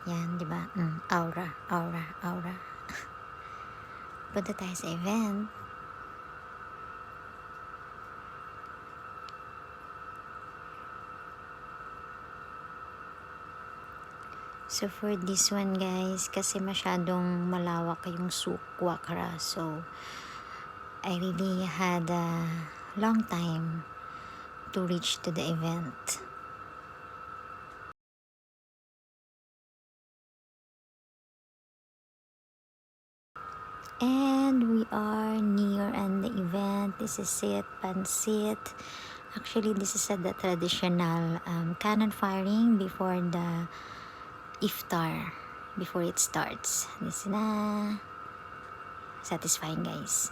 Yan, di ba? Aura, aura, aura. Punta tayo sa event. So for this one guys, kasi masyadong malawak yung Sukwakra. So I really had a long time to reach to the event. And we are near and the event. This is it, Pansit. Actually, this is the traditional cannon firing before the iftar, before it starts. This na. Satisfying guys.